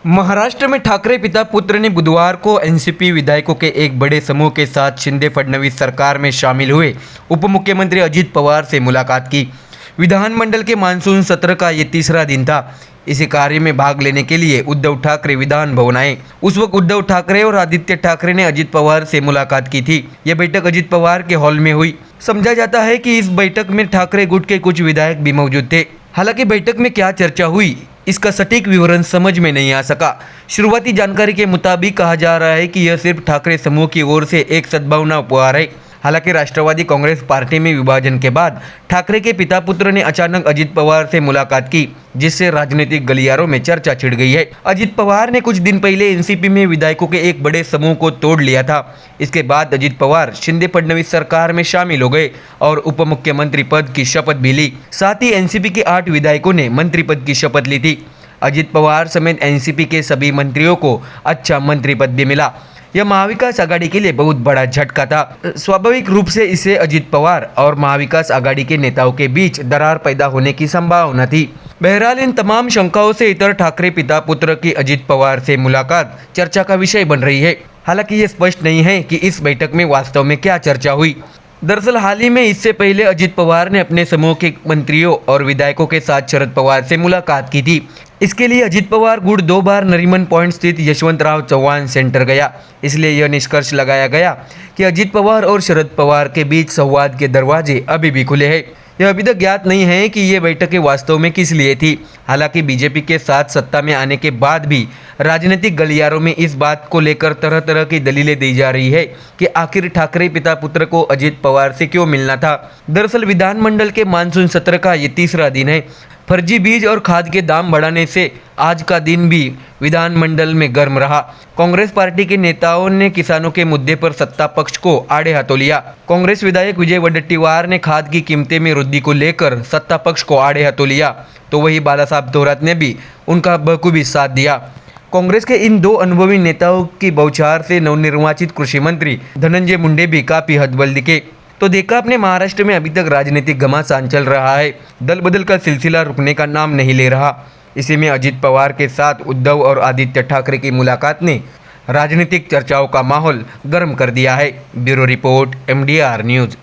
महाराष्ट्र में ठाकरे पिता पुत्र ने बुधवार को एनसीपी विधायकों के एक बड़े समूह के साथ शिंदे फडणवीस सरकार में शामिल हुए उप मुख्यमंत्री अजित पवार से मुलाकात की। विधानमंडल के मानसून सत्र का ये तीसरा दिन था। इसी कार्य में भाग लेने के लिए उद्धव ठाकरे विधान भवन आए। उस वक्त उद्धव ठाकरे और आदित्य ठाकरे ने अजित पवार से मुलाकात की थी। यह बैठक अजित पवार के हॉल में हुई। समझा जाता है कि इस बैठक में ठाकरे गुट के कुछ विधायक भी मौजूद थे। हालांकि बैठक में क्या चर्चा हुई, इसका सटीक विवरण समझ में नहीं आ सका। शुरुआती जानकारी के मुताबिक कहा जा रहा है कि यह सिर्फ ठाकरे समूह की ओर से एक सद्भावना उपहार है। हालांकि राष्ट्रवादी कांग्रेस पार्टी में विभाजन के बाद ठाकरे के पिता पुत्र ने अचानक अजित पवार से मुलाकात की, जिससे राजनीतिक गलियारों में चर्चा छिड़ गई है। अजित पवार ने कुछ दिन पहले एनसीपी में विधायकों के एक बड़े समूह को तोड़ लिया था। इसके बाद अजित पवार शिंदे फडणवीस सरकार में शामिल हो गए और उप मुख्यमंत्री पद की शपथ भी ली। साथ ही एनसीपी के 8 विधायकों ने मंत्री पद की शपथ ली थी। अजित पवार समेत एनसीपी के सभी मंत्रियों को अच्छा मंत्री पद भी मिला। यह महाविकास आघाड़ी के लिए बहुत बड़ा झटका था। स्वाभाविक रूप से इसे अजित पवार और महाविकास आघाड़ी के नेताओं के बीच दरार पैदा होने की संभावना थी। बहरहाल इन तमाम शंकाओं से इतर ठाकरे पिता पुत्र की अजित पवार से मुलाकात चर्चा का विषय बन रही है। हालांकि ये स्पष्ट नहीं है कि इस बैठक में वास्तव में क्या चर्चा हुई। दरअसल हाल ही में इससे पहले अजित पवार ने अपने समूह के मंत्रियों और विधायकों के साथ शरद पवार से मुलाकात की थी। इसके लिए अजित पवार गुट 2 बार नरीमन पॉइंट स्थित यशवंतराव चव्हाण सेंटर गया। इसलिए यह निष्कर्ष लगाया गया कि अजित पवार और शरद पवार के बीच संवाद के दरवाजे अभी भी खुले हैं। यह अभी तक ज्ञात नहीं है कि ये बैठकें वास्तव में किस लिए थी। हालांकि बीजेपी के साथ सत्ता में आने के बाद भी राजनीतिक गलियारों में इस बात को लेकर तरह तरह की दलीलें दी जा रही है कि आखिर ठाकरे पिता पुत्र को अजित पवार से क्यों मिलना था। दरअसल विधानमंडल के मानसून सत्र का ये तीसरा दिन है। फर्जी बीज और खाद के दाम बढ़ाने से आज का दिन भी विधानमंडल में गर्म रहा। कांग्रेस पार्टी के नेताओं ने किसानों के मुद्दे पर सत्ता पक्ष को आड़े हाथों लिया। कांग्रेस विधायक विजय वडेट्टीवार ने खाद की कीमतें में वृद्धि को लेकर सत्ता पक्ष को आड़े हाथों लिया, तो वही बालासाहब थोरात ने भी उनका बखूबी साथ दिया। कांग्रेस के इन 2 अनुभवी नेताओं की बौछार से नवनिर्वाचित कृषि मंत्री धनंजय मुंडे भी काफी हतबल दिखे। तो देखा आपने, महाराष्ट्र में अभी तक राजनीतिक घमासान चल रहा है। दल बदल का सिलसिला रुकने का नाम नहीं ले रहा। इसी में अजित पवार के साथ उद्धव और आदित्य ठाकरे की मुलाकात ने राजनीतिक चर्चाओं का माहौल गर्म कर दिया है। Bureau report, MDR news.